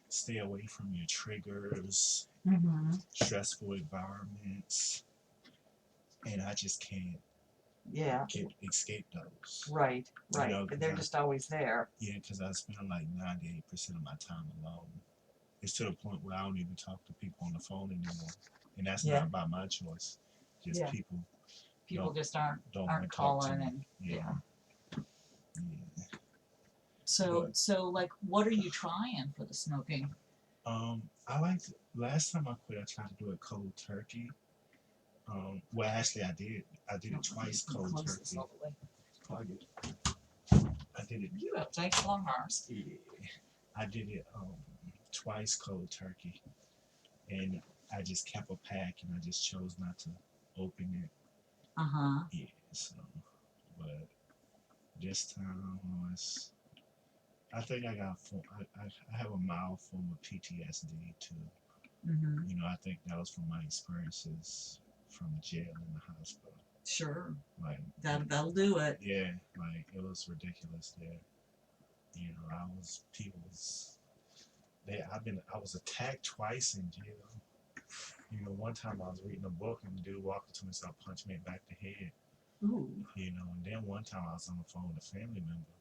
stay away from your triggers, Mm-hmm. stressful environments, and I just can't Yeah. get escape those. Right. You Right. know, because They're just always there. yeah, because I spend like 98% of my time alone. It's to the point where I don't even talk to people on the phone anymore, and that's Yeah. not by my choice. Just Yeah. people People just aren't don't want aren't to talk to calling me. and Yeah, yeah. yeah. So But so like, what are you trying for the smoking? I like last time I quit, I tried to do it cold turkey. Well, actually, I did. I did it twice You cold close this turkey. all the way. Plug it. I did it. You have nice long arms. Yeah, I did it twice cold turkey, and I just kept a pack, and I just chose not to open it. Uh-huh. Yeah, so but this time was. I think I got. I have a mild form of PTSD too. Mm-hmm. You know, I think that was from my experiences from jail and the hospital. Sure. Like, That'll do it. yeah, like it was ridiculous there. You know, people was, I was attacked twice in jail. You know, one time I was reading a book and the dude walked up to me and started punching me back the head. Ooh. You know, and then one time I was on the phone with a family member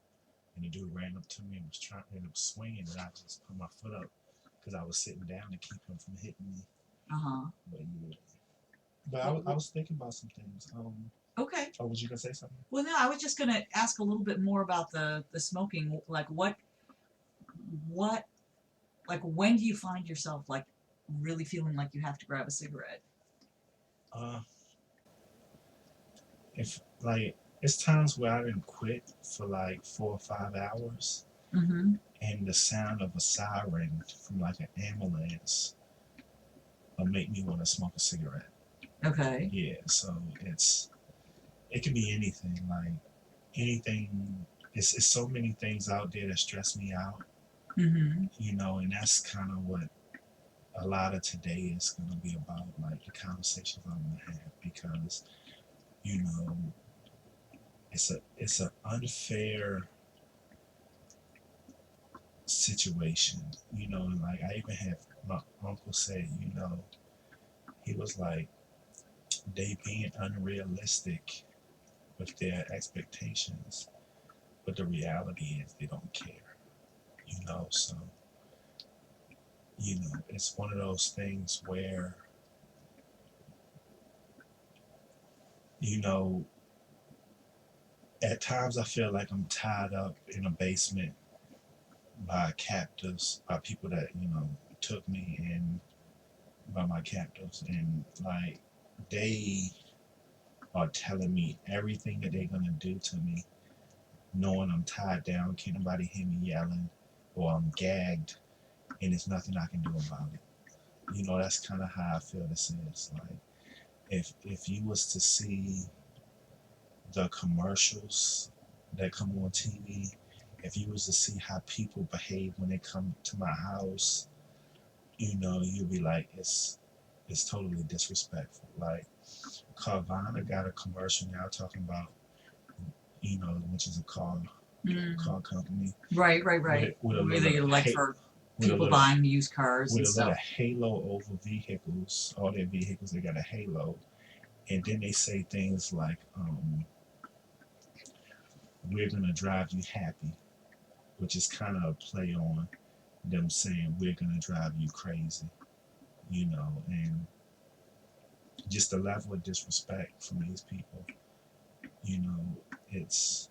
and the dude ran up to me and was trying, and was swinging, and I just put my foot up because I was sitting down to keep him from hitting me. Uh-huh. But yeah, but I was thinking about some things. Okay. Oh, was you gonna say something? Well, no, I was just gonna ask a little bit more about the smoking. Like, what, like, when do you find yourself like really feeling like you have to grab a cigarette? Uh, if like it's times where I didn't quit for like 4 or 5 hours, Mm-hmm. and the sound of a siren from like an ambulance will make me want to smoke a cigarette. Okay. Yeah, so it can be anything, like anything. It's so many things out there that stress me out, Mm-hmm. you know, and that's kind of what a lot of today is going to be about, like the conversations I'm going to have, because you know it's an unfair situation, you know, and like I even had my uncle say, you know, he was like they being unrealistic with their expectations, but the reality is they don't care, you know. So you know, it's one of those things where you know at times I feel like I'm tied up in a basement by captives, by people that you know took me, and by my captors, and like they are telling me everything that they're gonna do to me, knowing I'm tied down, can't nobody hear me yelling, or I'm gagged, and there's nothing I can do about it. You know, that's kind of how I feel this is. Like, if you was to see the commercials that come on TV, if you was to see how people behave when they come to my house, you know, you'd be like, it's totally disrespectful. Like, Carvana got a commercial now talking about, you know, which is a car company Right, right, right. with a Really, little like for with a people little buying used cars with and a little stuff. halo over vehicles. All their vehicles, they got a halo, and then they say things like, "We're gonna drive you happy," which is kind of a play on them saying we're gonna drive you crazy, you know, and just the level of disrespect from these people, you know, it's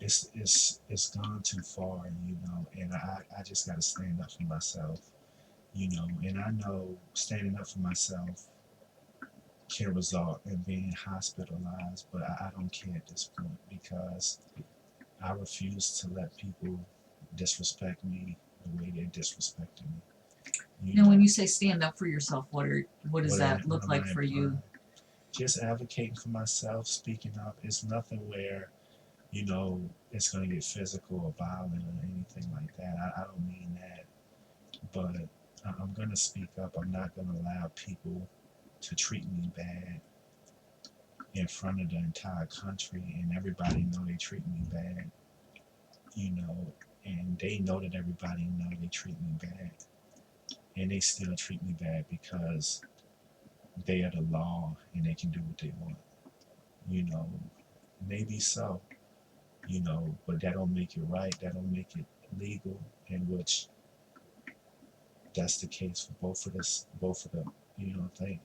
it's gone too far, you know, and I just got to stand up for myself, you know, and I know standing up for myself can result in being hospitalized, but I don't care at this point because I refuse to let people disrespect me the way they're disrespecting me. You Now, know, when you say stand up for yourself, what does that what look am like I for you? implying? Just advocating for myself, speaking up. It's nothing where you know it's going to get physical or violent or anything like that. I don't mean that, but I'm going to speak up. I'm not going to allow people to treat me bad in front of the entire country and everybody know they treat me bad, you know, and they know that everybody know they treat me bad, and they still treat me bad because they are the law and they can do what they want. You know, maybe so. But that don't make it right. That don't make it legal. In which that's the case for both of them. Thing.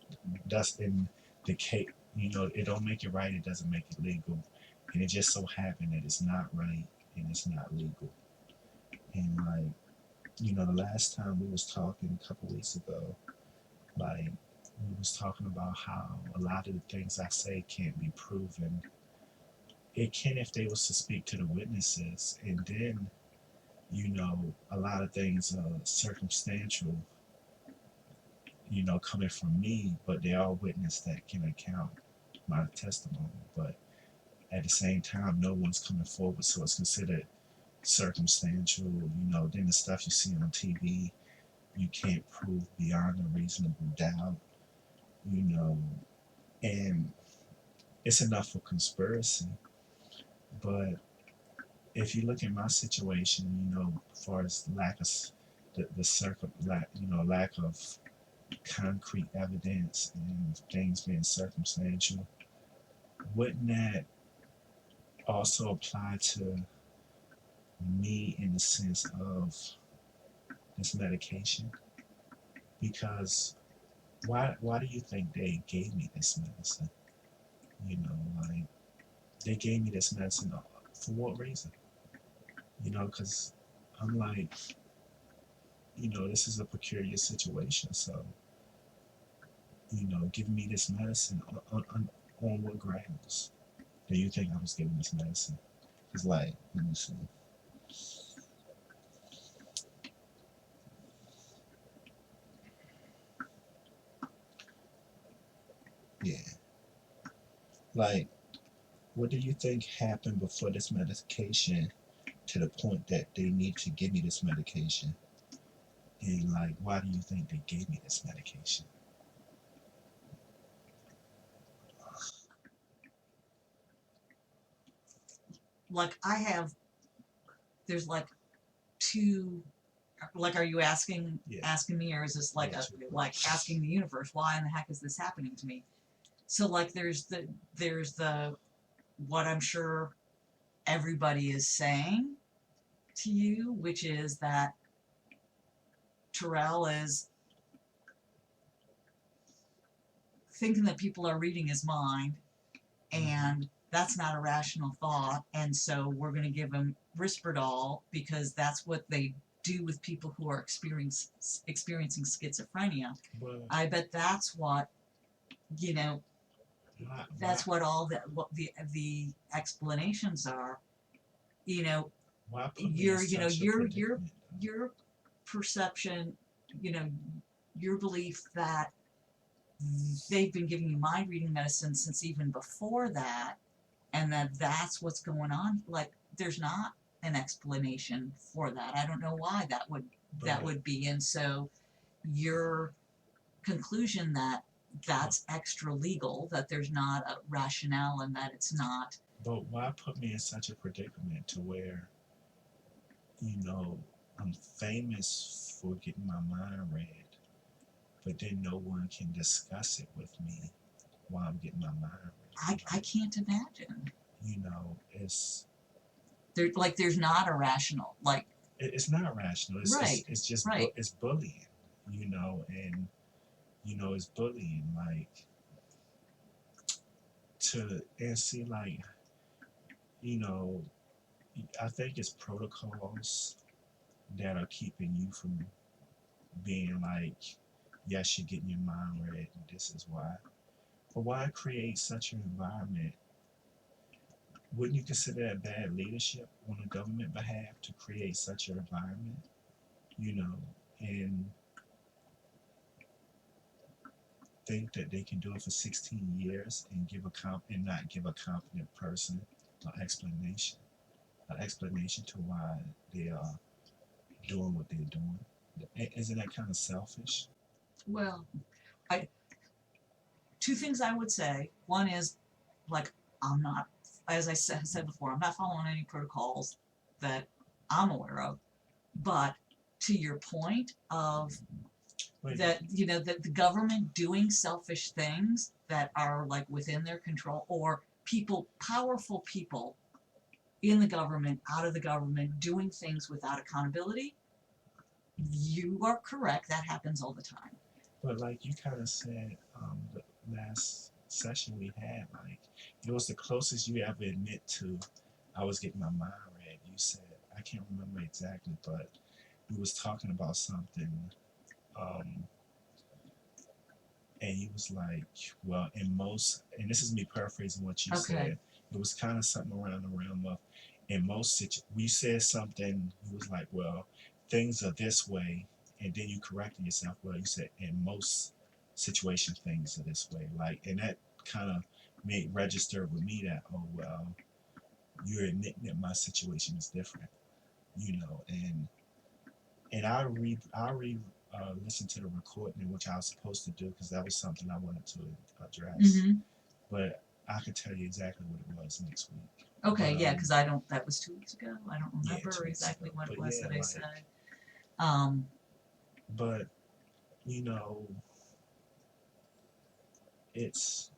That's in the case. It don't make it right. It doesn't make it legal, and it just so happened that it's not right and it's not legal. And like, the last time we was talking a couple weeks ago, like we was talking about how a lot of the things I say can't be proven. It can if they was to speak to the witnesses, and then a lot of things are circumstantial, coming from me, but they are witness that can account my testimony. But at the same time, no one's coming forward, so it's considered circumstantial. Then the stuff you see on TV, you can't prove beyond a reasonable doubt. You know, and it's enough for conspiracy. But if you look at my situation, as far as lack of lack of concrete evidence and things being circumstantial, wouldn't that also apply to me in the sense of this medication? Because why do you think they gave me this medicine? Like they gave me this medicine for what reason? Because I'm like, this is a peculiar situation. So, giving me this medicine on what grounds do you think I was given this medicine? It's like, let me see. Yeah. Like, what do you think happened before this medication to the point that they need to give me this medication? And like, why do you think they gave me this medication? Like there's like two. Like, are you Yeah. asking me, or is this like Yeah, like asking the universe, why in the heck is this happening to me? So like, there's the what I'm sure everybody is saying to you, which is that Terrell is thinking that people are reading his mind, and that's not a rational thought, and so we're going to give him Risperdal because that's what they do with people who are experiencing schizophrenia. but I bet that's what you know. That's why, what all the explanations are. You know, why put me in such a predicament? your perception. You know, your belief that they've been giving you mind reading medicine since even before that, and that's what's going on. Like, there's not an explanation for that. I don't know why that would be. And so your conclusion that that's extra legal, that there's not a rationale, and that it's not. But why put me in such a predicament to where, you know, I'm famous for getting my mind read, but then no one can discuss it with me while I'm getting my mind read. I can't imagine. It's There's not a rational, like, it's not rational. right, It's just right. it's bullying, and it's bullying like to and see like you know I think it's protocols that are keeping you from being like, yes, you're getting your mind read, and this is why. But why create such an environment? Wouldn't you consider that bad leadership on the government behalf to create such an environment? You know, and think that they can do it for 16 years and and not give a competent person an explanation to why they are doing what they're doing. Isn't that kind of selfish? Well, I two things I would say. One is, like, I'm not, as I said before, I'm not following any protocols that I'm aware of. But to your point of Wait, that, that the government doing selfish things that are like within their control, or powerful people in the government, out of the government, doing things without accountability, you are correct. That happens all the time. but like you kind of said, the last session we had, like it was the closest you ever admit to. I was getting my mind read. You said I can't remember exactly, but we was talking about something, um, and he was like, "Well, in most," and this is me paraphrasing what you Okay. said. It was kind of something around the realm of, in most we said something. He was like, "Well, things are this way," and then you corrected yourself. Well, you said in most situations things are this way. Like, and that kind of made register with me that, oh well, you're admitting that my situation is different, and listen to the recording, which I was supposed to do because that was something I wanted to address. Mm-hmm. But I could tell you exactly what it was next week. Okay, But yeah, because I don't. That was 2 weeks ago. I don't yeah, remember 2 weeks exactly ago. what it But was yeah, that I like, said. Um, but you know, it's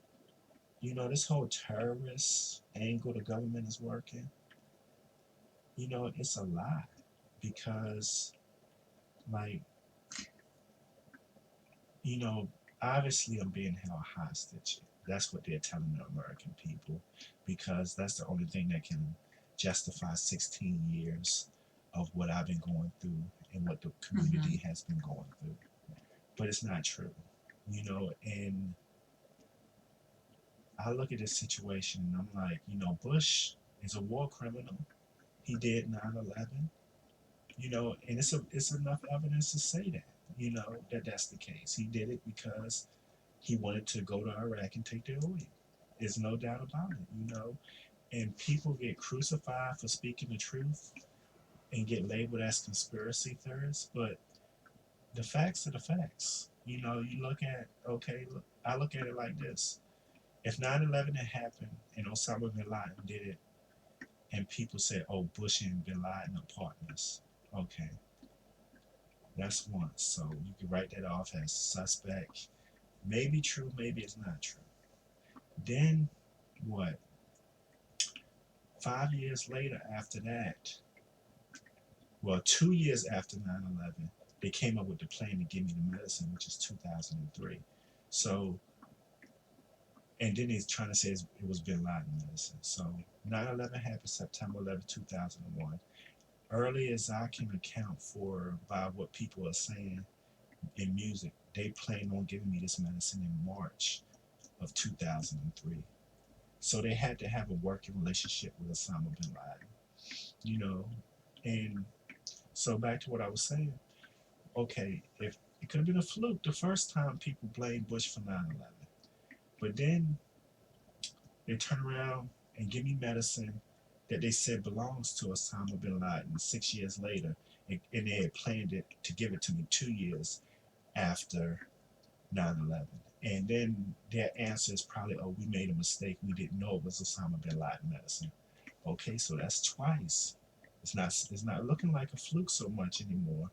this whole terrorist angle the government is working. It's a lie because like you know, obviously I'm being held hostage. That's what they're telling the American people because that's the only thing that can justify 16 years of what I've been going through and what the community has been going through. But it's not true, and I look at this situation and I'm like, Bush is a war criminal. He did 9/11, and it's enough evidence to say that, that's the case. He did it because he wanted to go to Iraq and take their oil. There's no doubt about it. And people get crucified for speaking the truth and get labeled as conspiracy theorists, but the facts are the facts. You look at, okay, look, I look at it like this. If 9/11 had happened and Osama bin Laden did it, and people say, oh, Bush and bin Laden are partners, okay, that's one. So you can write that off as suspect. Maybe true, maybe it's not true. Then what? 5 years later, after that, well, 2 years after 9/11, they came up with the plan to give me the medicine, which is 2003. So, and then he's trying to say it was bin Laden medicine. So 9/11 happened September 11th, 2001. Early as I can account for by what people are saying in music, they plan on giving me this medicine in March of 2003. So they had to have a working relationship with Osama bin Laden, you know. And so back to what I was saying, okay, if it could have been a fluke the first time people blamed Bush for 9/11, but then they turn around and give me medicine that they said belongs to Osama bin Laden 6 years later, and they had planned it to give it to me 2 years after 9/11. And then their answer is probably, oh, we made a mistake. We didn't know it was Osama bin Laden medicine. Okay, so that's twice. It's not looking like a fluke so much anymore,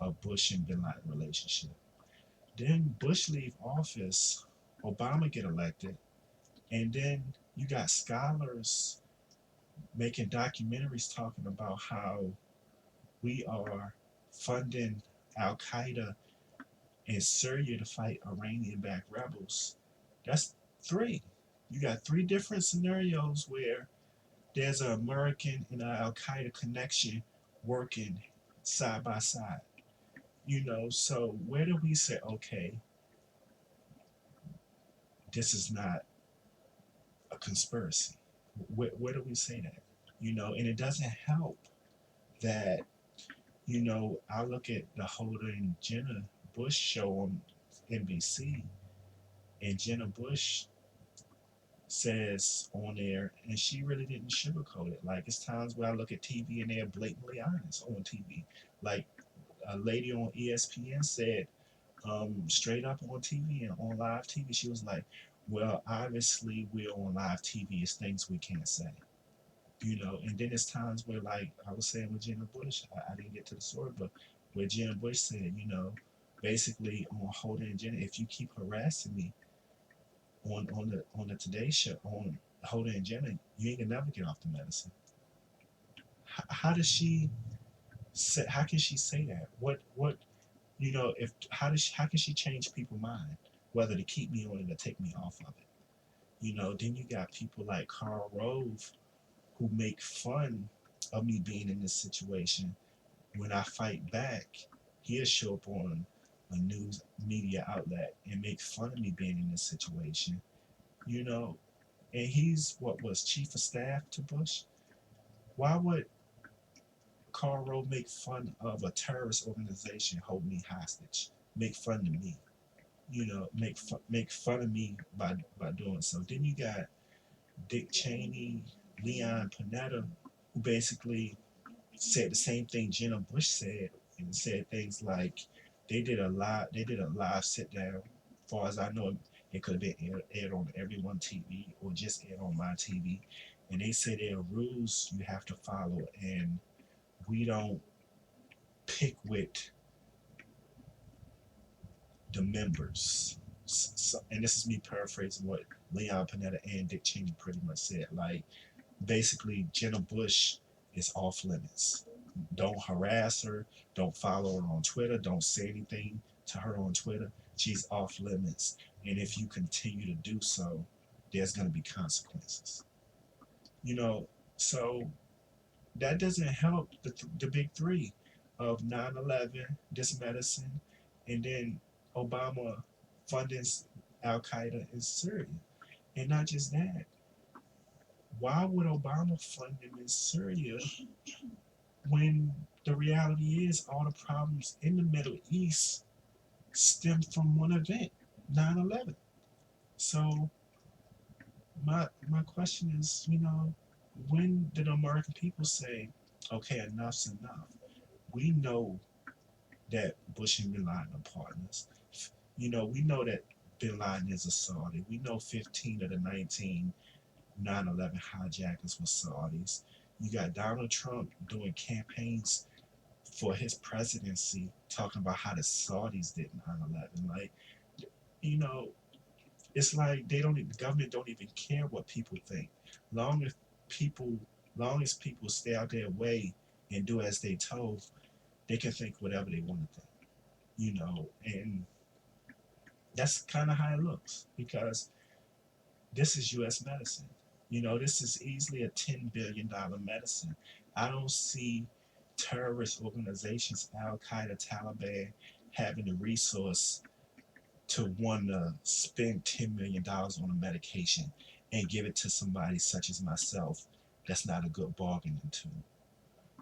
a Bush and bin Laden relationship. Then Bush leave office, Obama get elected, and then you got scholars making documentaries talking about how we are funding Al Qaeda in Syria to fight Iranian backed rebels. That's three. You got three different scenarios where there's an American and an Al Qaeda connection working side by side. So where do we say, okay, this is not a conspiracy? Where do we say that? And it doesn't help that, I look at the Holder and Jenna Bush show on NBC, and Jenna Bush says on there, and she really didn't sugarcoat it. Like, it's times where I look at TV and they're blatantly honest on TV. Like, a lady on ESPN said, straight up on TV and on live TV, she was like, well, obviously we're on live TV. It's things we can't say. And then there's times where, like I was saying with Jenna Bush, I didn't get to the story, but where Jenna Bush said, basically on Holden and Jenna, if you keep harassing me on the Today Show on Holden and Jenna, you ain't gonna never get off the medicine. How does she say? How can she say that? What if how can she change people's mind whether to keep me on it or take me off of it? Then you got people like Carl Rove who make fun of me being in this situation. When I fight back, he'll show up on a news media outlet and make fun of me being in this situation. You know, and he's what was chief of staff to Bush. Why would Karl Rove make fun of a terrorist organization hold me hostage? Make fun of me. Make fun of me by doing so. Then you got Dick Cheney, Leon Panetta, who basically said the same thing Jenna Bush said, and said things like they did a live sit down. As far as I know, it could have been aired on everyone TV or just aired on my TV. And they said there are rules you have to follow, and we don't pick with the members. And this is me paraphrasing what Leon Panetta and Dick Cheney pretty much said. Like, basically, Jenna Bush is off limits. Don't harass her. Don't follow her on Twitter. Don't say anything to her on Twitter. She's off limits. And if you continue to do so, there's going to be consequences. You know, so that doesn't help the big three of 9/11, this medicine, and then Obama funding Al Qaeda in Syria. And not just that, why would Obama fund them in Syria when the reality is all the problems in the Middle East stem from one event, 9/11? So my question is, when did the American people say, okay, enough's enough? We know that Bush and Bin Laden are partners. We know that Bin Laden is a Saudi. We know 15 of the 19 9/11 hijackers were Saudis. You got Donald Trump doing campaigns for his presidency, talking about how the Saudis did 9/11. Like, you know, it's like the government don't even care what people think. Long as people, long as people stay out their way and do as they told, they can think whatever they want to think. And that's kind of how it looks because this is U.S. medicine. This is easily a $10 billion medicine. I don't see terrorist organizations, Al Qaeda, Taliban, having the resource to want to spend $10 million on a medication and give it to somebody such as myself that's not a good bargaining tool.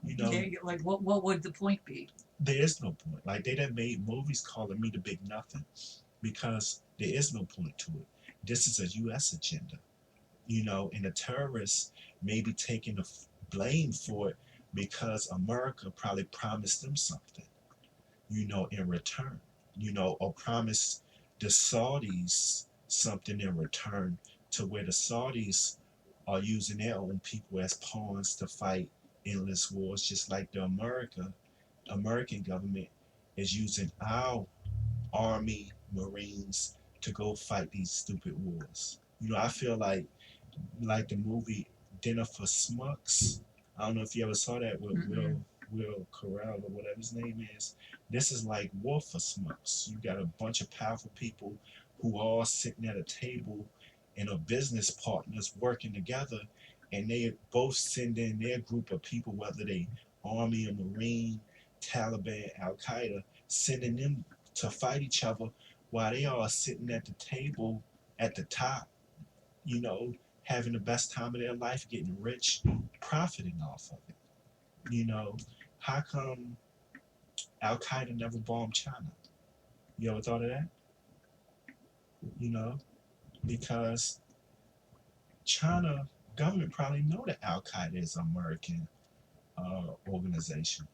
Yeah, like what would the point be? There is no point. Like they done made movies calling me the big nothing because there is no point to it. This is a U.S. agenda, and the terrorists may be taking the blame for it because America probably promised them something, in return, or promised the Saudis something in return to where the Saudis are using their own people as pawns to fight endless wars, just like the American government is using our army, marines to go fight these stupid wars. I feel like the movie Dinner for Schmucks. I don't know if you ever saw that with Will Carell or whatever his name is. This is like War for Schmucks. You got a bunch of powerful people who are all sitting at a table and are business partners working together, and they both send in their group of people, whether they Army or Marine, Taliban, Al Qaeda, sending them to fight each other while they are sitting at the table at the top, you know, having the best time of their life, getting rich, profiting off of it. You know, how come Al Qaeda never bombed China? You ever thought of that? You know, because China government probably know that Al Qaeda is an American organization,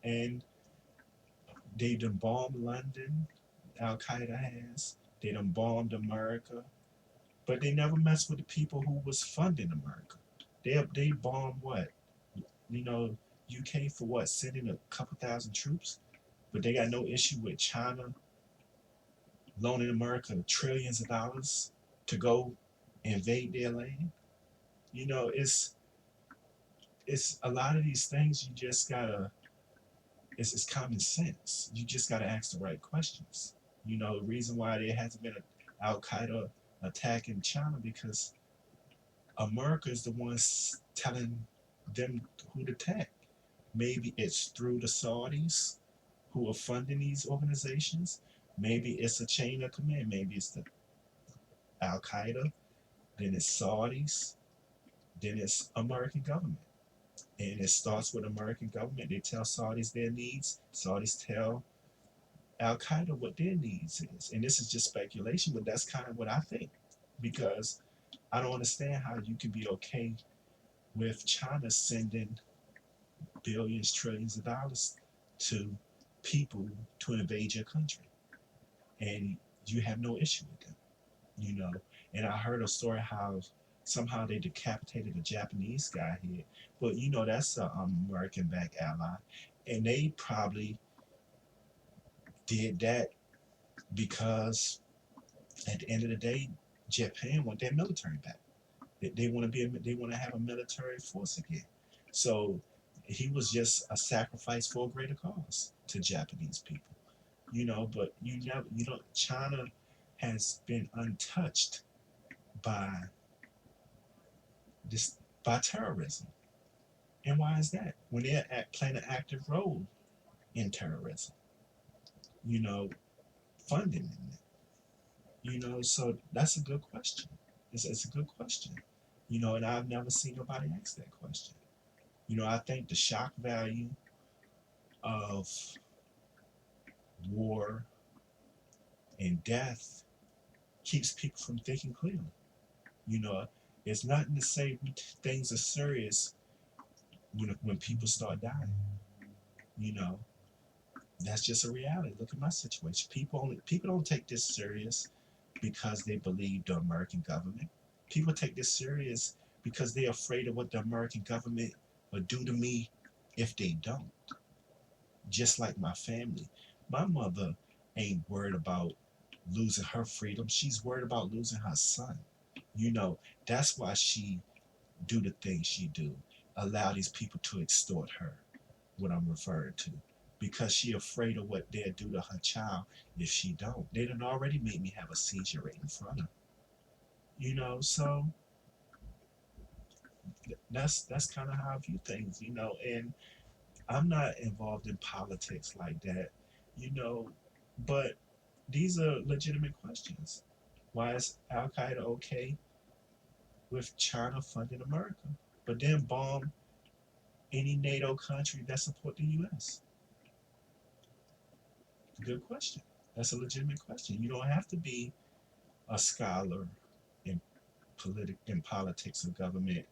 and they done bombed London. Al Qaeda has. They done bombed America, but they never messed with the people who was funding America. They bomb what? You know, UK for what? Sending a couple thousand troops, but they got no issue with China loaning America trillions of dollars to go invade their land. You know, it's a lot of these things you just gotta it's common sense. You just gotta ask the right questions. You know, the reason why there hasn't been an Al Qaeda attack in China because America is the ones telling them who to attack. Maybe it's through the Saudis who are funding these organizations. Maybe it's a chain of command. Maybe it's the Al Qaeda, then it's Saudis, then it's American government. And it starts with American government. They tell Saudis their needs. Saudis tell Al Qaeda what their needs is. And this is just speculation, but that's kind of what I think. Because I don't understand how you can be okay with China sending billions, trillions of dollars to people to invade your country. And you have no issue with them, you know. And I heard a story how somehow they decapitated a Japanese guy here. But you know, that's an American backed ally. And they probably did that because at the end of the day, Japan want their military back. They want to they want to have a military force again. So he was just a sacrifice for a greater cause to Japanese people, you know. But you know, China has been untouched by this by terrorism. And why is that? When they're playing an active role in terrorism, you know, funding it, you know. So that's a good question. It's a good question, you know. And I've never seen nobody ask that question. You know, I think the shock value of war and death keeps people from thinking clearly. You know, it's nothing to say things are serious when people start dying. You know, that's just a reality. Look at my situation. People don't take this serious because they believe the American government. People take this serious because they're afraid of what the American government will do to me if they don't. Just like my family. My mother ain't worried about losing her freedom. She's worried about losing her son. You know, that's why she do the things she do. Allow these people to extort her, what I'm referring to. Because she afraid of what they'll do to her child if she don't. They done already made me have a seizure right in front of her. You know, so that's kind of how I view things, you know, and I'm not involved in politics like that, you know, but these are legitimate questions. Why is Al Qaeda okay with China funding America, but then bomb any NATO country that support the U.S.? Good question. That's a legitimate question. You don't have to be a scholar in in politics or government,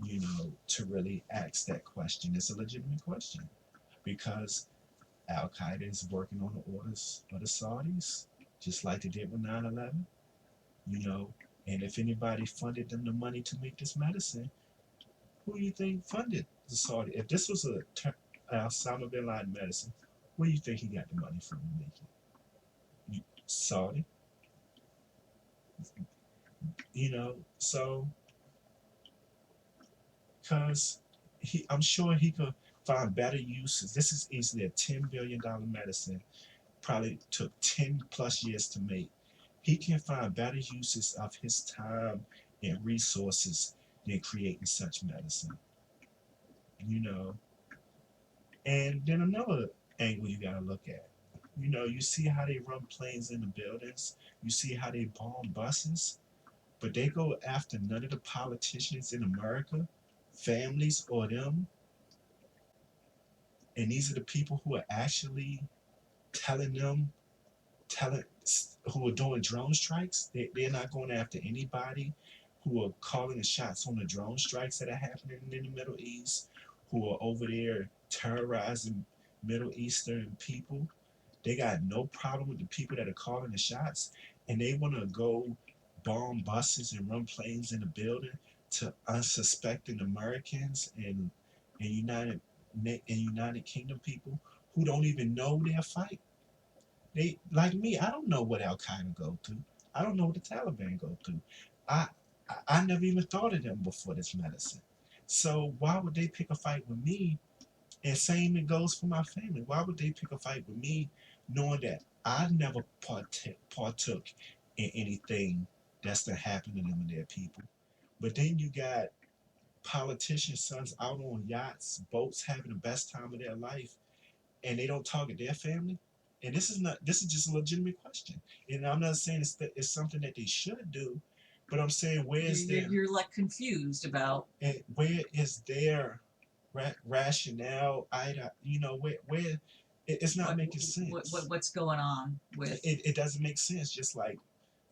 you know, to really ask that question. It's a legitimate question because Al Qaeda is working on the orders of the Saudis, just like they did with 9/11. You know, and if anybody funded them the money to make this medicine, who do you think funded the Saudi? If this was a Osama bin Laden medicine, where do you think he got the money from to make it? Saudi. You know, so because I'm sure he could find better uses. This is easily a $10 billion medicine. Probably took 10 plus years to make. He can find better uses of his time and resources than creating such medicine. You know, and then another angle you gotta look at. You know, you see how they run planes in the buildings. You see how they bomb buses, but they go after none of the politicians in America, families or them. And these are the people who are actually telling them, telling who are doing drone strikes. They're not going after anybody who are calling the shots on the drone strikes that are happening in the Middle East, who are over there terrorizing Middle Eastern people. They got no problem with the people that are calling the shots, and they want to go bomb buses and run planes in the building. to unsuspecting Americans and United United Kingdom people who don't even know their fight. They like me. I don't know what Al Qaeda go through. I don't know what the Taliban go through. I I never even thought of them before this medicine. So why would they pick a fight with me? And same it goes for my family. Why would they pick a fight with me, knowing that I never partook in anything that's to happen to them and their people? But then you got politicians' sons out on yachts, boats, having the best time of their life, and they don't target their family. And this is not. This is just a legitimate question. And I'm not saying it's something that they should do, but I'm saying You're like confused about where is their rationale? Where it's not making sense. what's going on with. It doesn't make sense. Just like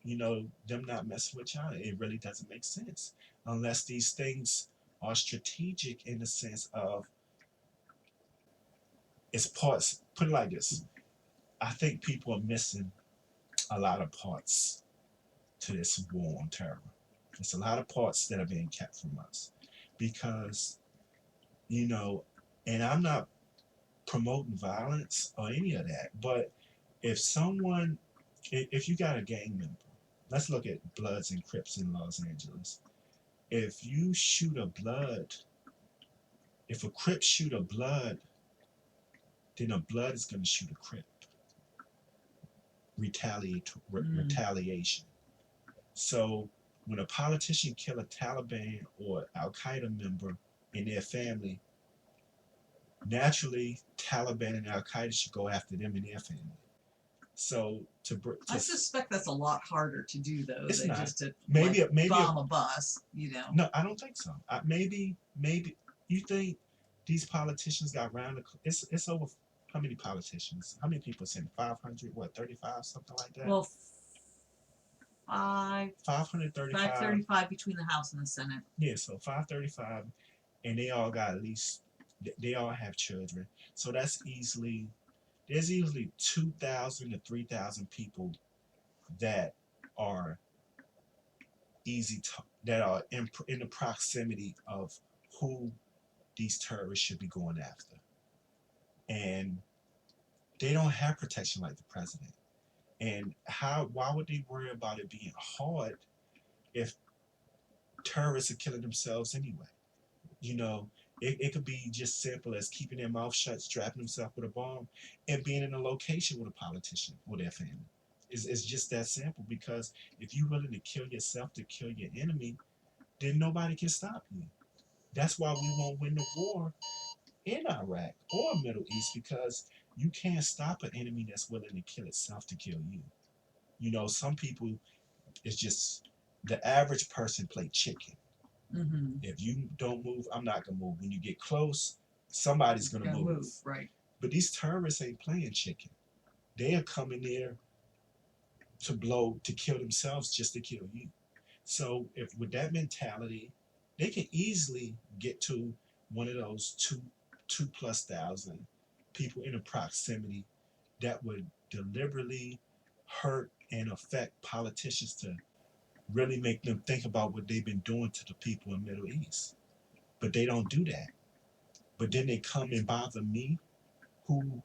them not messing with China, it really doesn't make sense unless these things are strategic in the sense of it's parts. Put it like this: I think people are missing a lot of parts to this war on terror. There's a lot of parts that are being kept from us because, you know, and I'm not promoting violence or any of that, but if someone, if you got a gang member, let's look at Bloods and Crips in Los Angeles. If you shoot a Blood, if a Crip shoot a Blood, then a Blood is going to shoot a Crip. Retaliation. So when a politician kill a Taliban or Al Qaeda member in their family, naturally Taliban and Al Qaeda should go after them and their family. So I suspect that's a lot harder to do though than just to maybe bomb a bus. No, I don't think so. Maybe you think these politicians got round? It's over. How many politicians? How many people said 500? What 35? Something like that. Well, 535 between the House and the Senate. Yeah, so 535, and they all got at least. They all have children, so there's easily 2,000 to 3,000 people that are that are in the proximity of who these terrorists should be going after. And they don't have protection like the president. And why would they worry about it being hard if terrorists are killing themselves anyway? It could be just simple as keeping their mouth shut, strapping themselves with a bomb, and being in a location with a politician or their family. It's just that simple, because if you're willing to kill yourself to kill your enemy, then nobody can stop you. That's why we won't win the war in Iraq or Middle East, because you can't stop an enemy that's willing to kill itself to kill you. Some people, it's just the average person play chicken. Mm-hmm. If you don't move, I'm not gonna move. When you get close, somebody's gonna move. Right. But these terrorists ain't playing chicken. They are coming there to kill themselves just to kill you. So if with that mentality, they can easily get to one of those two plus thousand people in a proximity that would deliberately hurt and affect politicians to really make them think about what they've been doing to the people in the Middle East. But they don't do that. But then they come and bother me, who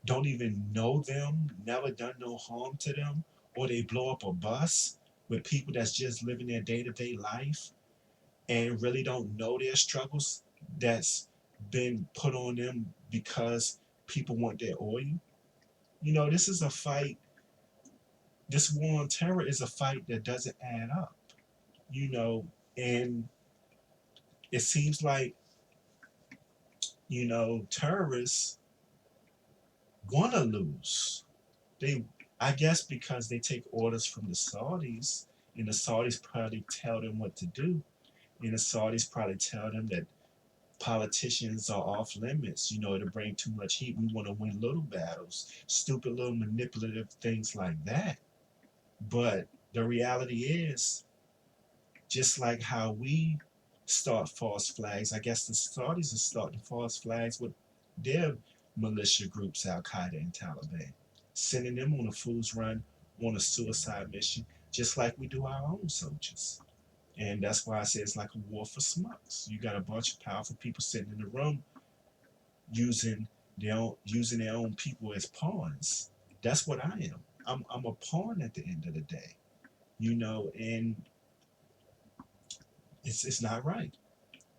don't even know them, never done no harm to them, or they blow up a bus with people that's just living their day-to-day life and really don't know their struggles that's been put on them because people want their oil. This is a fight. This war on terror is a fight that doesn't add up, and it seems like, terrorists want to lose. I guess because they take orders from the Saudis, and the Saudis probably tell them what to do, and the Saudis probably tell them that politicians are off limits. It'll bring too much heat. We want to win little battles, stupid little manipulative things like that. But the reality is, just like how we start false flags, I guess the Saudis are starting false flags with their militia groups, Al Qaeda and Taliban, sending them on a fool's run, on a suicide mission, just like we do our own soldiers. And that's why I say it's like a war for smucks. You got a bunch of powerful people sitting in the room using using their own people as pawns. That's what I am. I'm a pawn at the end of the day, and it's not right.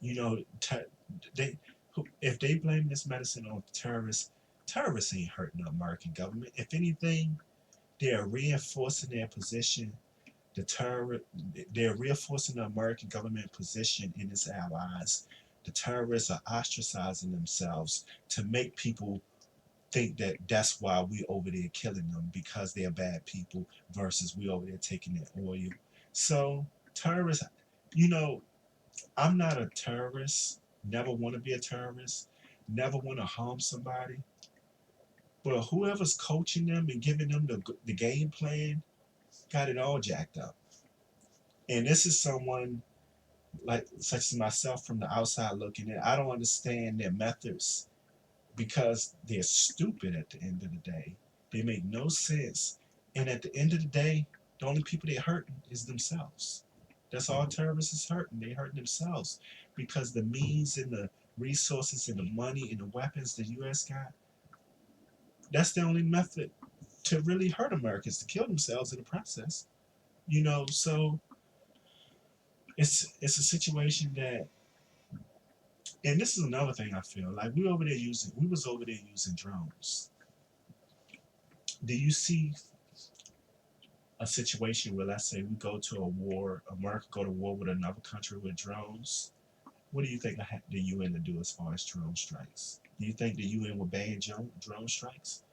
You know, they if they blame this medicine on terrorists, terrorists ain't hurting the American government. If anything, they are reinforcing their position. The terror, they're reinforcing the American government position in its allies. The terrorists are ostracizing themselves to make people think that that's why we over there killing them because they're bad people versus we over there taking their oil. So terrorists, you know, I'm not a terrorist. Never want to be a terrorist. Never want to harm somebody. But whoever's coaching them and giving them the game plan got it all jacked up. And this is someone like such as myself from the outside looking in. I don't understand their methods because they're stupid at the end of the day. They make no sense. And at the end of the day, the only people they're hurting is themselves. That's all terrorists is hurting. They hurting themselves because the means and the resources and the money and the weapons the U.S. got, that's the only method to really hurt Americans, to kill themselves in the process. So it's a situation that, and this is another thing I feel like we was over there using drones. Do you see a situation where, let's say, we go to a war, America go to war with another country with drones? What do you think the UN would do as far as drone strikes? Do you think the UN would ban drone strikes?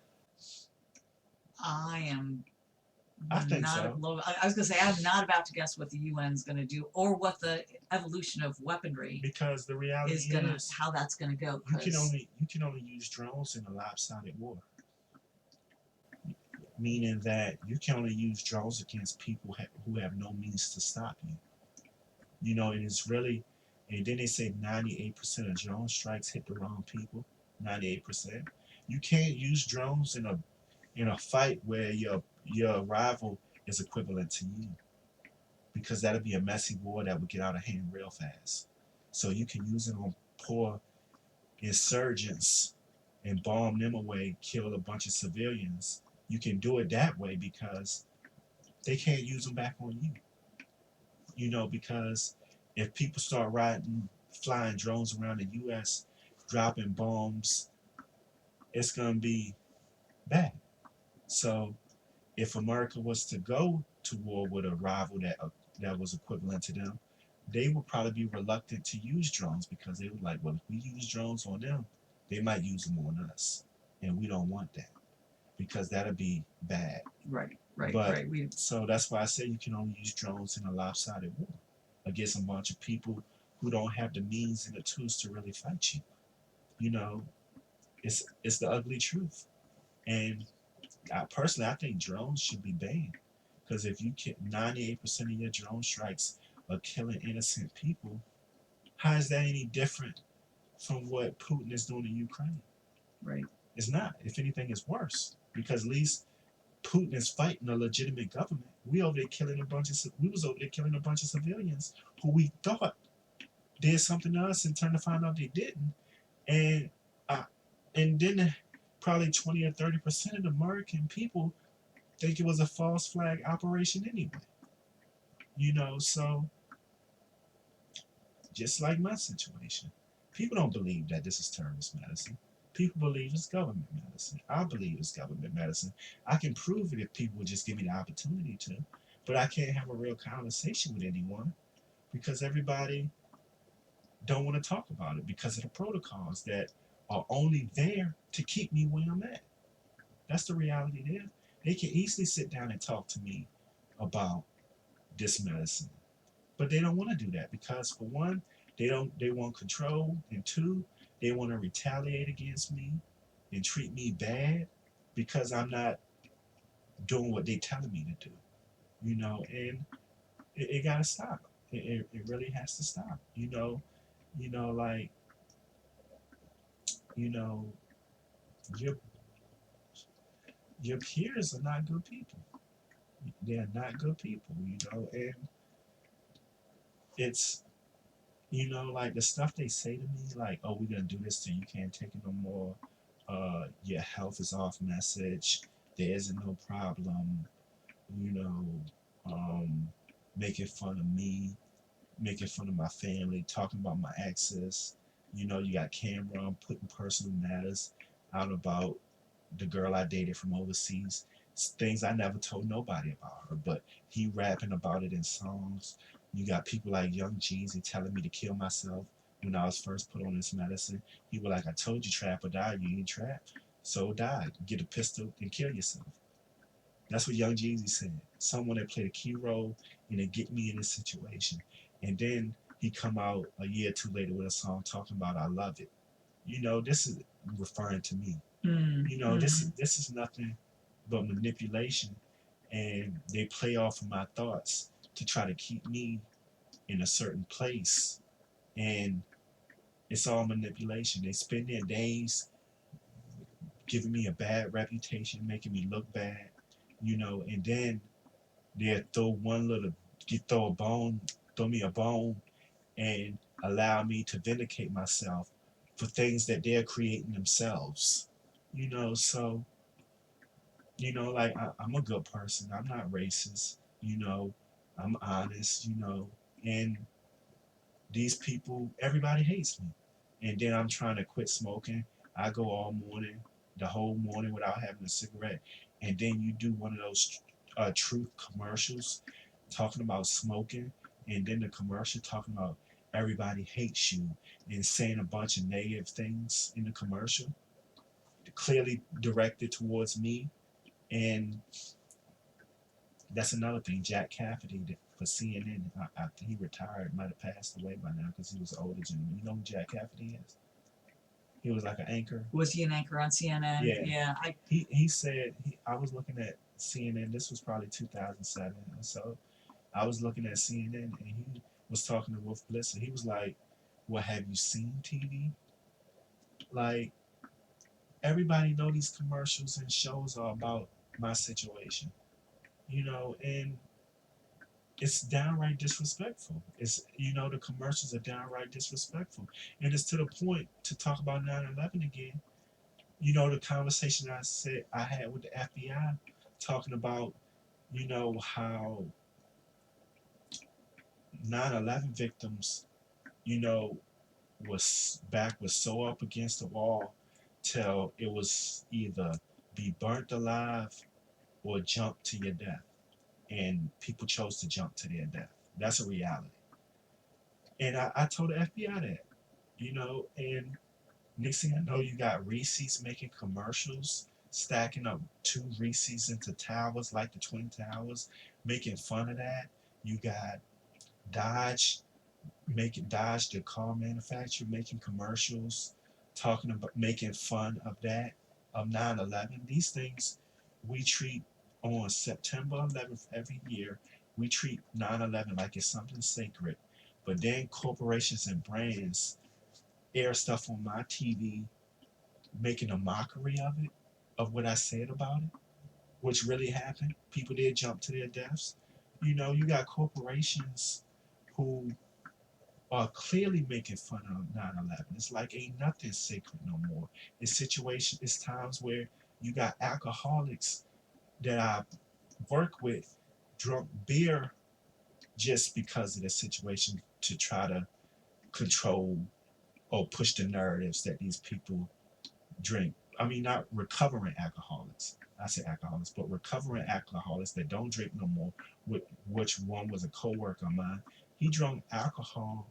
I am I think not. so. I was going to say I'm not about to guess what the UN's going to do or what the evolution of weaponry Because the reality is how that's going to go. You can only use drones in a lopsided war, meaning that you can only use drones against people who have no means to stop you. And it's really, and then they say 98% of drone strikes hit the wrong people. 98%. You can't use drones in a fight where your rival is equivalent to you, because that'll be a messy war that would get out of hand real fast. So you can use it on poor insurgents and bomb them away, kill a bunch of civilians. You can do it that way because they can't use them back on you. Because if people start flying drones around the U.S., dropping bombs, it's going to be bad. So if America was to go to war with a rival that was equivalent to them, they would probably be reluctant to use drones because they would like, well, if we use drones on them, they might use them on us, and we don't want that because that'll be bad. Right. So that's why I say you can only use drones in a lopsided war against a bunch of people who don't have the means and the tools to really fight you. You know, it's the ugly truth. And I think drones should be banned because if you get 98% of your drone strikes are killing innocent people, how is that any different from what Putin is doing in Ukraine? Right. It's not. If anything, it's worse because at least Putin is fighting a legitimate government. We was over there killing a bunch of civilians who we thought did something to us, and turned to find out they didn't. And uh, and then probably 20 or 30% of the American people think it was a false flag operation anyway. So just like my situation, people don't believe that this is terrorist medicine. People believe it's government medicine. I believe it's government medicine. I can prove it if people would just give me the opportunity to, but I can't have a real conversation with anyone because everybody don't want to talk about it because of the protocols that are only there to keep me where I'm at. That's the reality there. They can easily sit down and talk to me about this medicine, but they don't want to do that because, for one, they want control, and two, they want to retaliate against me and treat me bad because I'm not doing what they're telling me to do. And it gotta stop. It really has to stop. Like, you know, your your peers are not good people. They're not good people, and it's, like the stuff they say to me, like, oh, we're gonna do this till you can't take it no more. Your health is off message. There isn't no problem. You know, um, making fun of me, making fun of my family, talking about my exes. You got Cameron putting personal matters out about the girl I dated from overseas. Things I never told nobody about her, but he rapping about it in songs. You got people like Young Jeezy telling me to kill myself when I was first put on this medicine. He was like, I told you, trap or die. You ain't trap. So die. Get a pistol and kill yourself. That's what Young Jeezy said. Someone that played a key role in it get me in this situation. And then he come out a year or two later with a song talking about I love it. This is referring to me. This is nothing but manipulation, and they play off of my thoughts to try to keep me in a certain place. And it's all manipulation. They spend their days giving me a bad reputation, making me look bad, and then they'll throw one little, throw a bone, throw me a bone, and allow me to vindicate myself for things that they're creating themselves. So like I'm a good person. I'm not racist. I'm honest. And these people, everybody hates me. And then I'm trying to quit smoking. I go all morning, the whole morning without having a cigarette. And then you do one of those truth commercials talking about smoking, and then the commercial talking about everybody hates you and saying a bunch of negative things in the commercial, clearly directed towards me. And that's another thing. Jack Cafferty for CNN, I think he retired, might have passed away by now because he was an older gentleman. You know who Jack Cafferty is? He was like an anchor. Was he an anchor on CNN? Yeah. Yeah. He said, I was looking at CNN, this was probably 2007 or so. I was looking at CNN and he was talking to Wolf Blitzer. He was like, well, have you seen TV? Like, everybody know these commercials and shows are about my situation, and it's downright disrespectful. It's the commercials are downright disrespectful, and it's to the point to talk about 9/11 again. The conversation I had with the FBI, talking about how 9/11 victims, you know, was so up against the wall till it was either be burnt alive or jump to your death, and people chose to jump to their death. That's a reality. And I told the FBI that, and next thing I know, you got Reese's making commercials, stacking up two Reese's into towers like the Twin Towers, making fun of that. You got Dodge Dodge, the car manufacturer, making commercials, talking about making fun of that, of 9/11. These things we treat on September 11th every year. We treat 9/11 like it's something sacred. But then corporations and brands air stuff on my TV, making a mockery of it, of what I said about it, which really happened. People did jump to their deaths. You got corporations who are clearly making fun of 9/11. It's like ain't nothing sacred no more. It's times where you got alcoholics that I work with drunk beer just because of the situation to try to control or push the narratives that these people drink. I mean, not recovering alcoholics. I say alcoholics, but recovering alcoholics that don't drink no more. Which one was a coworker of mine. He drank alcohol,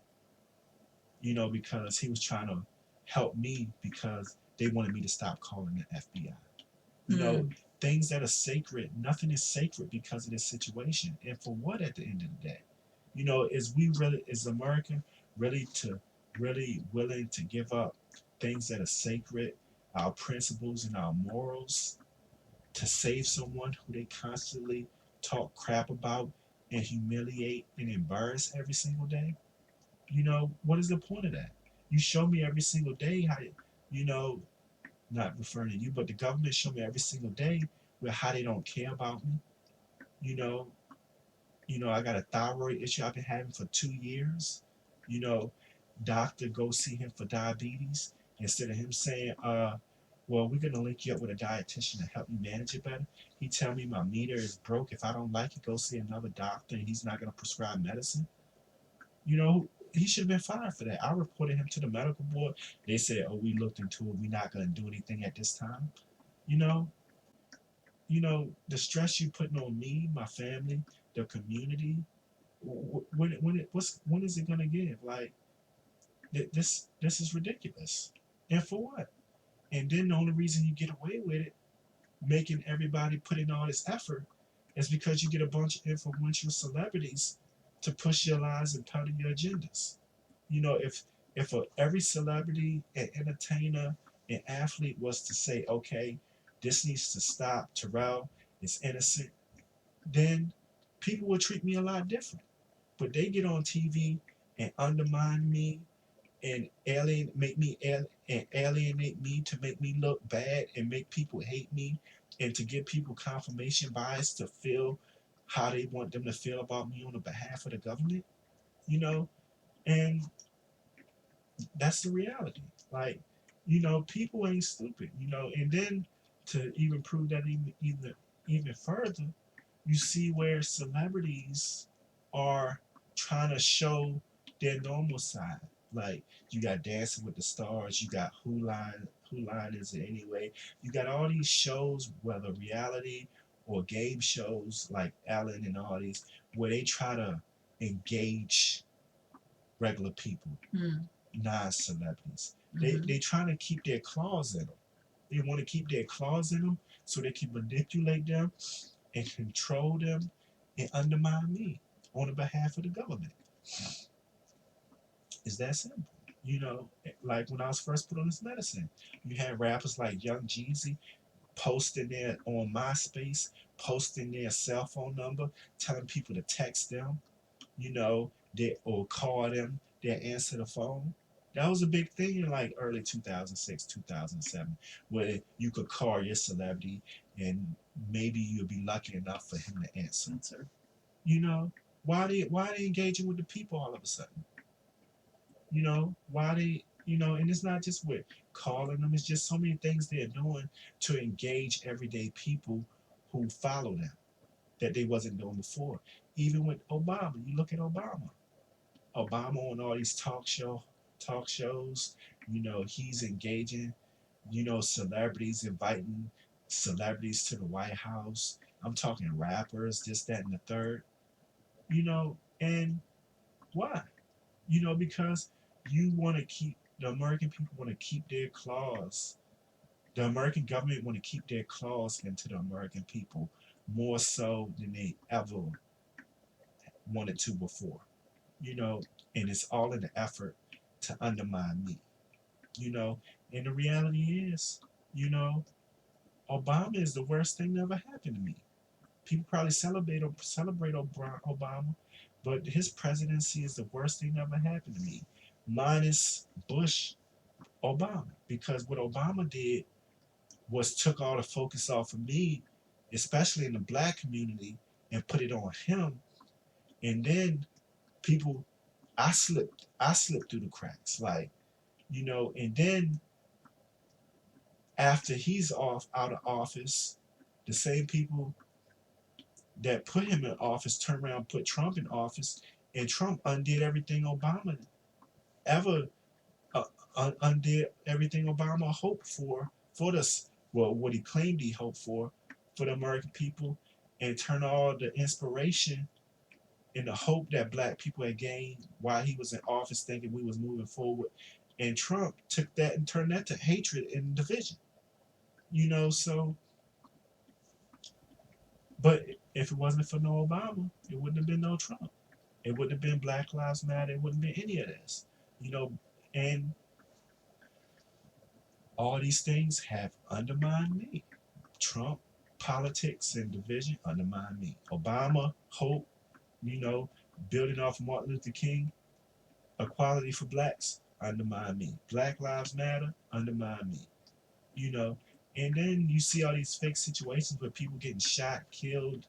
because he was trying to help me because they wanted me to stop calling the FBI. Things that are sacred, nothing is sacred because of this situation. And for what at the end of the day? Is America really willing to give up things that are sacred, our principles and our morals, to save someone who they constantly talk crap about and humiliate and embarrass every single day? What is the point of that? You show me every single day how, you know, not referring to you, but the government show me every single day with how they don't care about me. You know, I got a thyroid issue I've been having for 2 years. You know, doctor go see him for diabetes instead of him saying, well, we're gonna link you up with a dietitian to help you manage it better. He tell me my meter is broke. If I don't like it, go see another doctor, and he's not gonna prescribe medicine. He should have been fired for that. I reported him to the medical board. They said, "Oh, we looked into it. We're not gonna do anything at this time." You know, the stress you putting on me, my family, the community. When is it gonna give? Like this is ridiculous. And for what? And then the only reason you get away with it, making everybody put in all this effort, is because you get a bunch of influential celebrities to push your lies and peddle your agendas. If every celebrity and entertainer and athlete was to say, okay, this needs to stop, Terrell is innocent, then people would treat me a lot different. But they get on TV and undermine me and alienate me to make me look bad and make people hate me and to give people confirmation bias to feel how they want them to feel about me on the behalf of the government, you know, and that's the reality. Like, people ain't stupid, and then to even prove that even further, you see where celebrities are trying to show their normal side. Like you got Dancing with the Stars, you got Who Line Is It Anyway? You got all these shows, whether reality or game shows like Ellen and all these, where they try to engage regular people, Mm. non-celebrities. Hmm. They trying to keep their claws in them. They want to keep their claws in them so they can manipulate them and control them and undermine me on the behalf of the government. It's that simple. Like when I was first put on this medicine, you had rappers like Young Jeezy posting their on MySpace, posting their cell phone number, telling people to text them, or call them, they answer the phone. That was a big thing in like early 2006, 2007, where you could call your celebrity and maybe you'll be lucky enough for him to answer. Answer. You know, why are they engaging with the people all of a sudden? Why they, and it's not just with calling them, it's just so many things they're doing to engage everyday people who follow them that they wasn't doing before. Even with Obama, you look at Obama on all these talk shows, he's engaging, celebrities, inviting celebrities to the White House. I'm talking rappers, this, that, and the third, and why? Because you want to keep the American people want to keep their claws. The American government want to keep their claws into the American people more so than they ever wanted to before. You know, and it's all in the effort to undermine me. You know, and the reality is, you know, Obama is the worst thing that ever happened to me. People probably celebrate Obama, but his presidency is the worst thing that ever happened to me, minus Bush, Obama. Because what Obama did was took all the focus off of me, especially in the black community, and put it on him. And then people, I slipped through the cracks, like, and then after he's off out of office, the same people that put him in office turn around and put Trump in office, and Trump undid everything Obama ever undid everything Obama hoped for this. Well, what he claimed he hoped for the American people, and turn all the inspiration and the hope that black people had gained while he was in office, thinking we was moving forward. And Trump took that and turned that to hatred and division. So but if it wasn't for no Obama, it wouldn't have been no Trump. It wouldn't have been Black Lives Matter. It wouldn't have been any of this. You know, and all these things have undermined me. Trump, politics and division undermined me. Obama, hope, you know, building off Martin Luther King, equality for blacks, undermine me. Black Lives Matter, undermine me. You know, and then you see all these fake situations where people getting shot, killed,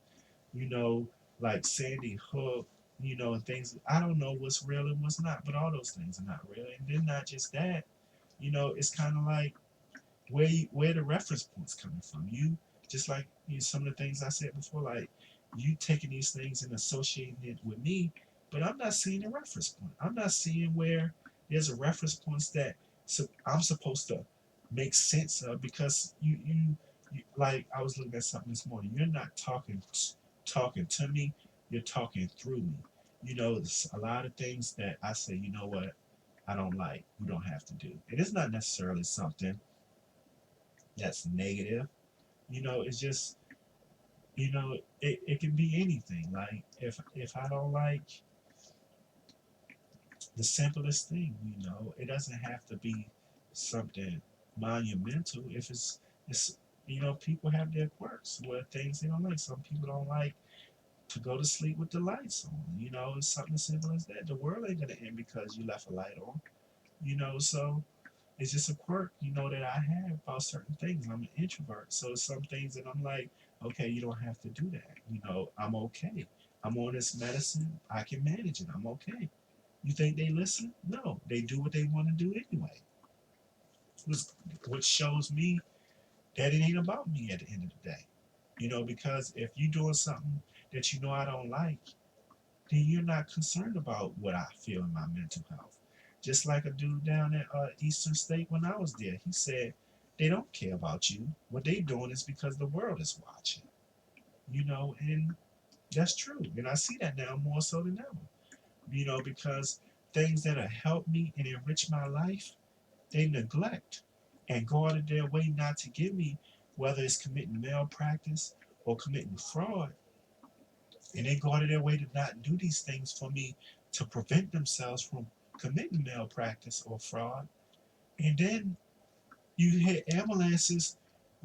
you know, like Sandy Hook, and things. I don't know what's real and what's not, but all those things are not real. And then not just that, it's kind of like where the reference points coming from. You just like some of the things I said before, like you taking these things and associating it with me, but I'm not seeing a reference point. I'm not seeing where there's a reference points that I'm supposed to make sense of because you like I was looking at something this morning. You're not talking to me. You're talking through me. There's a lot of things that I say. You know what? I don't like. You don't have to do. And it's not necessarily something that's negative. It's just it can be anything. Like if I don't like the simplest thing, it doesn't have to be something monumental. If it's people have their quirks where things they don't like. Some people don't like to go to sleep with the lights on. It's something as simple as that. The world ain't gonna end because you left a light on. So it's just a quirk, that I have about certain things. I'm an introvert, so some things that I'm like, okay, you don't have to do that. I'm okay. I'm on this medicine. I can manage it. I'm okay. You think they listen? No, they do what they want to do anyway. Which, which shows me that it ain't about me at the end of the day. Because if you're doing something that I don't like, then you're not concerned about what I feel in my mental health. Just like a dude down at Eastern State when I was there, he said they don't care about you. What they doing is because the world is watching. And that's true. And I see that now more so than ever. Because things that have helped me and enrich my life, they neglect and go out of their way not to give me, whether it's committing malpractice or committing fraud, and they go out of their way to not do these things for me to prevent themselves from committing malpractice or fraud. And then you hear ambulances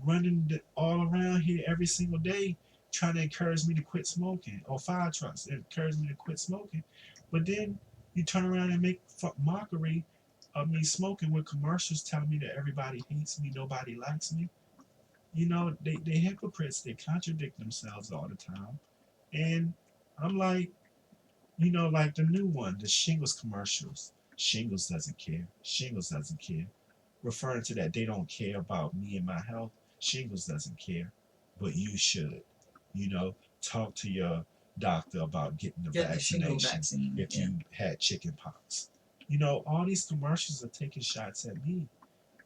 running all around here every single day trying to encourage me to quit smoking, or fire trucks that encourage me to quit smoking. But then you turn around and make mockery of me smoking with commercials telling me that everybody hates me, nobody likes me. They hypocrites. They contradict themselves all the time. And I'm like, like the new one, the Shingles commercials. Shingles doesn't care. Shingles doesn't care. Referring to that, they don't care about me and my health. Shingles doesn't care, but you should. You know, talk to your doctor about getting the Get the shingle vaccination vaccine. if Yeah. you had chicken pox. All these commercials are taking shots at me,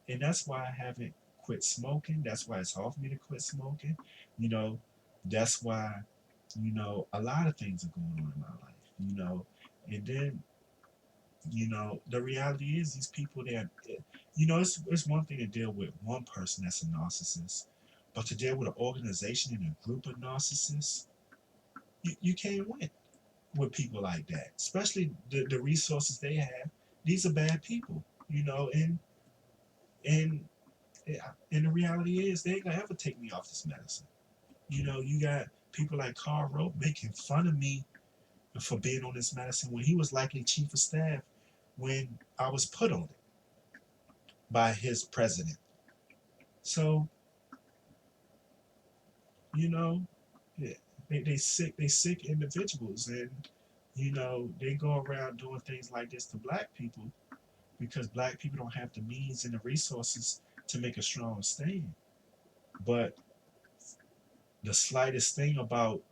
and that's why I haven't quit smoking. That's why it's hard for me to quit smoking. You know, that's why a lot of things are going on in my life. And then the reality is these people that it's one thing to deal with one person that's a narcissist, but to deal with an organization and a group of narcissists, you can't win with people like that, especially the resources they have. These are bad people, and and the reality is they ain't gonna ever take me off this medicine. You got people like Carl Rope making fun of me for being on this medicine when he was likely chief of staff when I was put on it by his president. So, you know, they sick individuals, and they go around doing things like this to black people because black people don't have the means and the resources to make a strong stand. But the slightest thing about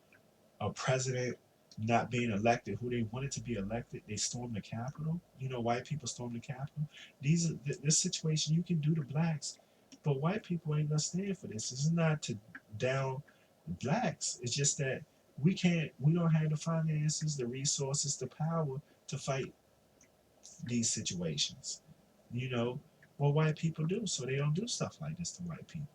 a president not being elected, who they wanted to be elected, they stormed the Capitol. White people stormed the Capitol. This situation you can do to blacks, but white people ain't gonna stand for this. This is not to down blacks. It's just that we don't have the finances, the resources, the power to fight these situations. You know what white people do, so they don't do stuff like this to white people.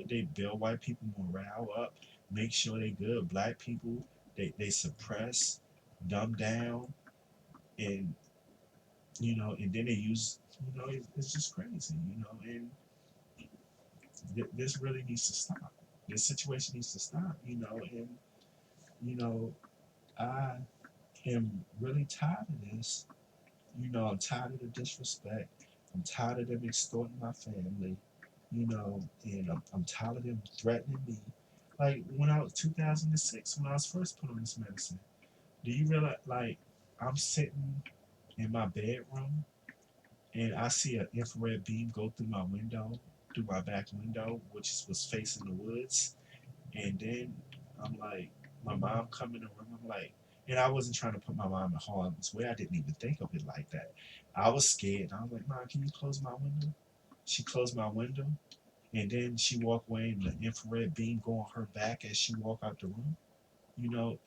They build white people morale up, make sure they good. Black people, they suppress, dumb down, and and then they use, it's just crazy, and this really needs to stop. This situation needs to stop, and you know, I am really tired of this. I'm tired of the disrespect. I'm tired of them extorting my family, and I'm tired of them threatening me. Like when I was 2006, when I was first put on this medicine. Do you realize, like, I'm sitting in my bedroom and I see an infrared beam go through my window, through my back window, which was facing the woods. And then I'm like, my mom come in the room. I'm like, and I wasn't trying to put my mom in harm's way. I didn't even think of it like that. I was scared. I was like, Mom, can you close my window? She closed my window, and then she walked away, and the infrared beam go on her back as she walked out the room.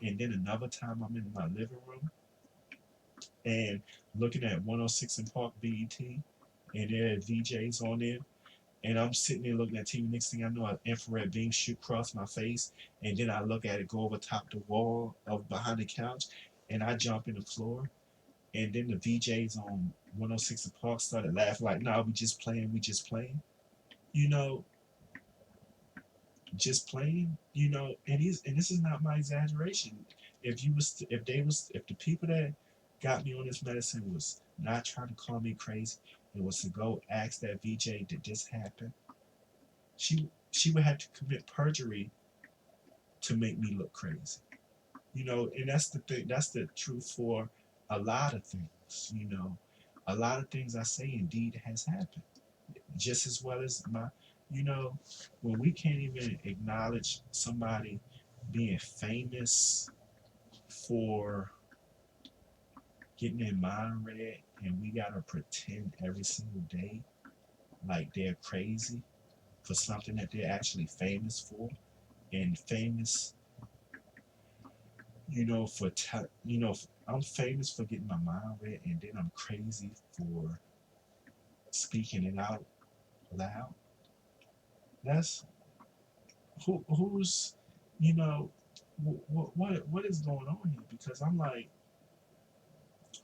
And then another time I'm in my living room and looking at 106 in Park BET, and there are VJs on there, and I'm sitting there looking at TV. Next thing I know, an infrared beam shoot across my face, and then I look at it go over top the wall of behind the couch, and I jump in the floor, and then the VJs on 106 in Park started laughing like, "Nah, we just playing, we just playing," you know, just playing, and this is not my exaggeration. If the people that got me on this medicine was not trying to call me crazy, it was to go ask that VJ, did this happen? She would have to commit perjury to make me look crazy. And that's the thing. That's the truth for a lot of things. A lot of things I say indeed has happened. Just as well as you know, when we can't even acknowledge somebody being famous for getting their mind read, and we gotta pretend every single day like they're crazy for something that they're actually famous for, and famous, for I'm famous for getting my mind read, and then I'm crazy for speaking it out loud. That's who's you know what is going on here? Because I'm like,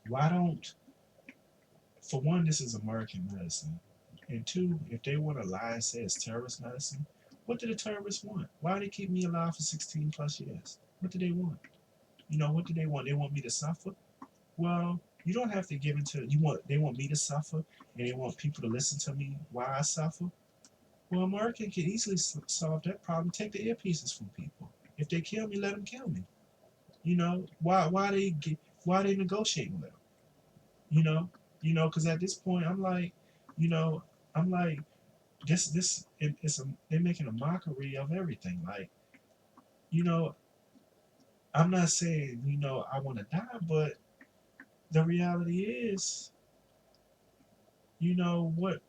why don't, for one, this is American medicine, and two, if they want to lie and say it's terrorist medicine, what do the terrorists want? Why do they keep me alive for 16 plus years? What do they want? What do they want? They want me to suffer. Well, you don't have to give into, they want me to suffer, and they want people to listen to me why I suffer. Well, America can easily solve that problem. Take the earpieces from people. If they kill me, let them kill me. Why they negotiating with them? You know, because at this point, you know, I'm like, they're making a mockery of everything. Like, you know, I'm not saying, I want to die, but the reality is, what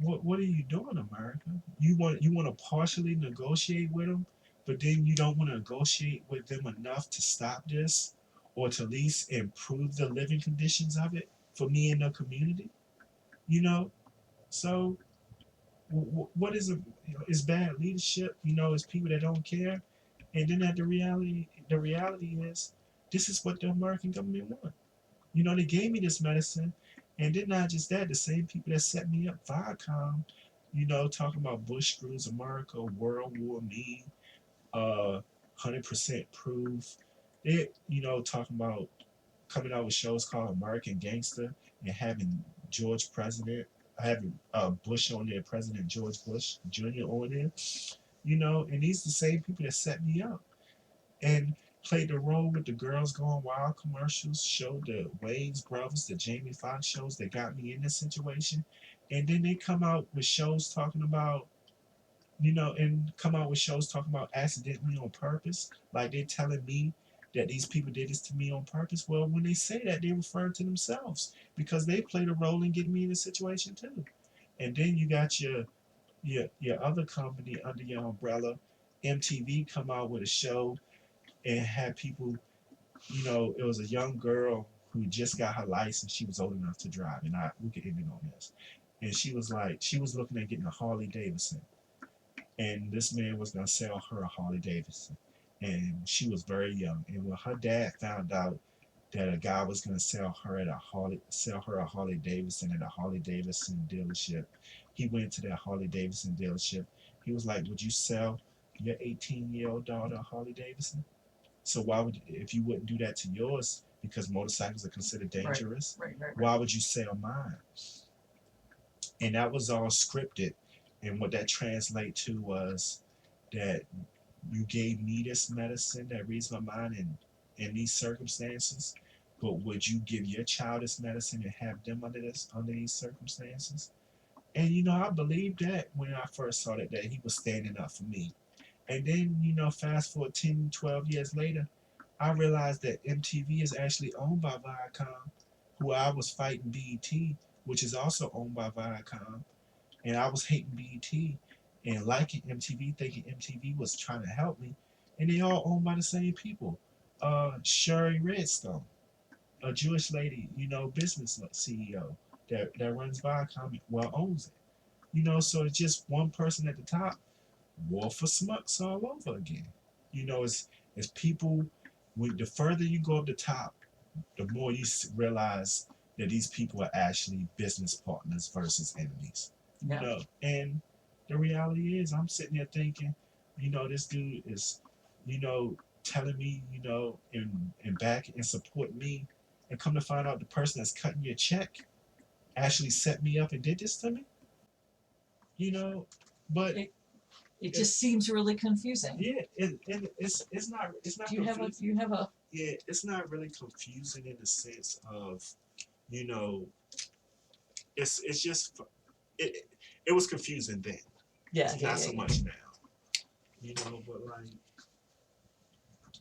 are you doing, America? You want to partially negotiate with them, but then you don't want to negotiate with them enough to stop this, or to at least improve the living conditions of it for me and the community. You know, so what is it? It's bad leadership. It's people that don't care, and then the reality is, this is what the American government wants. They gave me this medicine, and then not just that, the same people that set me up, Viacom, talking about Bush screws America, World War Me, 100% proof. They, talking about coming out with shows called American Gangster, and having George President, having Bush on there, President George Bush Jr. on there, and these are the same people that set me up and played the role with the Girls Gone Wild commercials, showed the Wayne's Brothers, the Jamie Foxx shows that got me in this situation. And then they come out with shows talking about, accidentally on purpose. Like they're telling me that these people did this to me on purpose. Well, when they say that, they refer to themselves because they played a role in getting me in this situation too. And then you got your other company under your umbrella, MTV, come out with a show and had people, it was a young girl who just got her license. She was old enough to drive, and we could end it on this. And she was like, she was looking at getting a Harley Davidson, and this man was gonna sell her a Harley Davidson, and she was very young. And when her dad found out that a guy was gonna sell her a Harley Davidson at a Harley Davidson dealership, he went to that Harley Davidson dealership. He was like, "Would you sell your 18-year-old daughter a Harley Davidson?" So why would, if you wouldn't do that to yours, because motorcycles are considered dangerous, Right. why would you sell mine? And that was all scripted. And what that translated to was that you gave me this medicine that reads my mind in these circumstances, but would you give your child this medicine and have them under these circumstances? And I believed that when I first saw that he was standing up for me. And then, fast forward 10, 12 years later, I realized that MTV is actually owned by Viacom, who I was fighting BET, which is also owned by Viacom. And I was hating BET and liking MTV, thinking MTV was trying to help me. And they all owned by the same people. Sherry Redstone, a Jewish lady, business CEO that runs Viacom, well, owns it. So it's just one person at the top, war for smucks all over again. It's people, the further you go up the top, the more you realize that these people are actually business partners versus enemies. Yeah. And the reality is, I'm sitting there thinking, this dude is, telling me, and back and support me, and come to find out the person that's cutting your check actually set me up and did this to me. But It just seems really confusing. yeah, it's not Do you have a confusing. Yeah, it's not really confusing in the sense of, you know, it's just it it was confusing then. Yeah, It's yeah, not yeah, so yeah. much now. But like,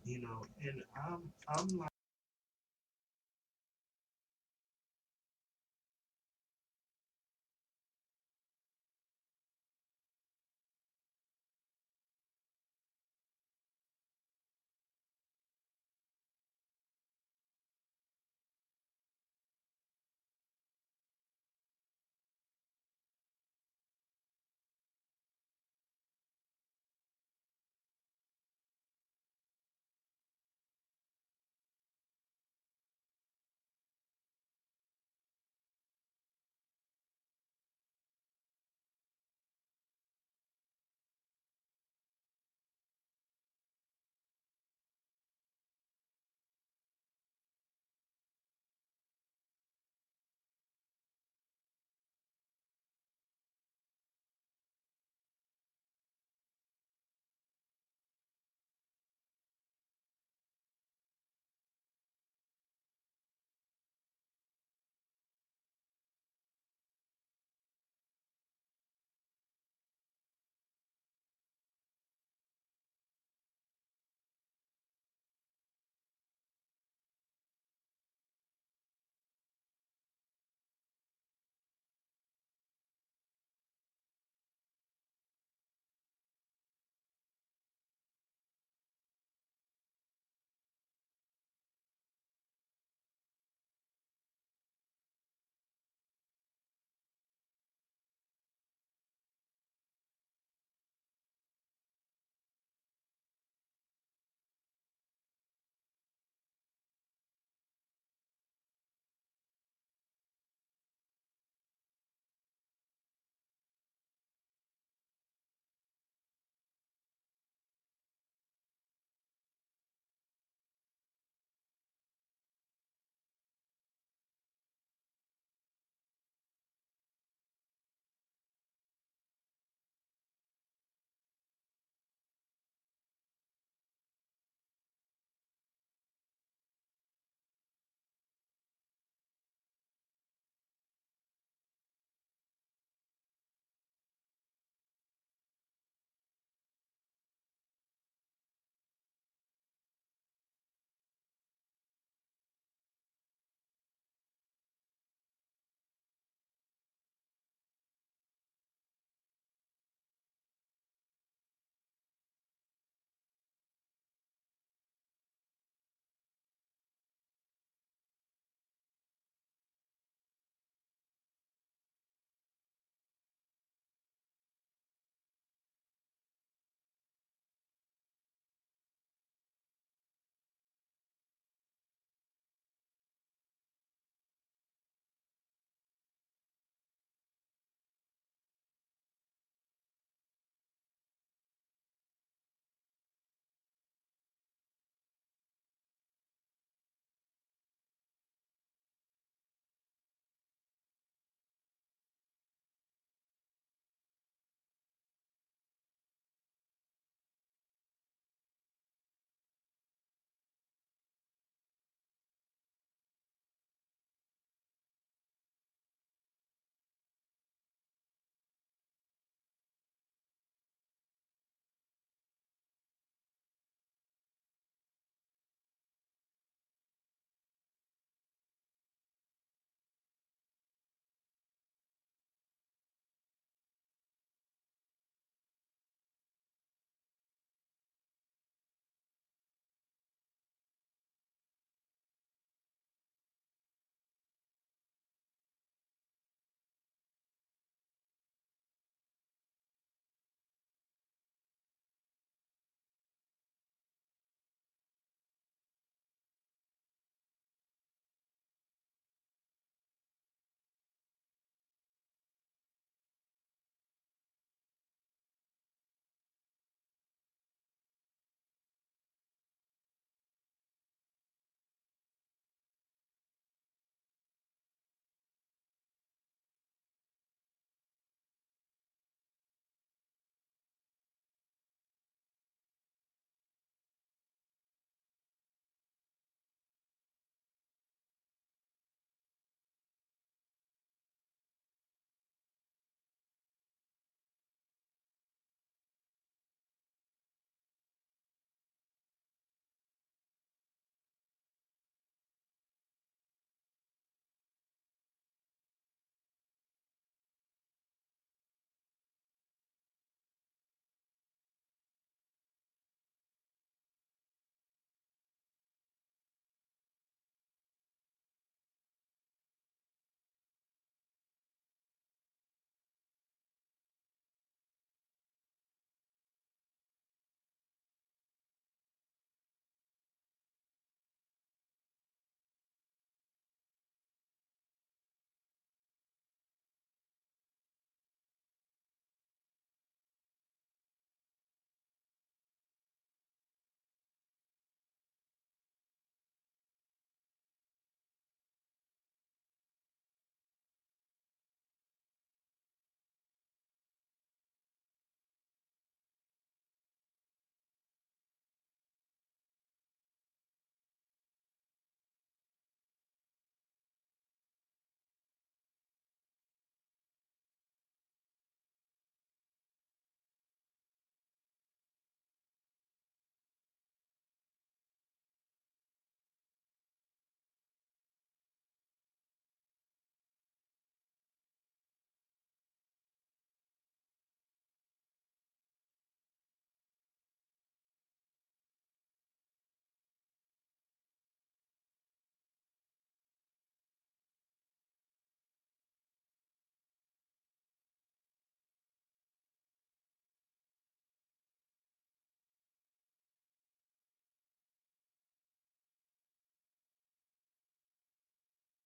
and I'm like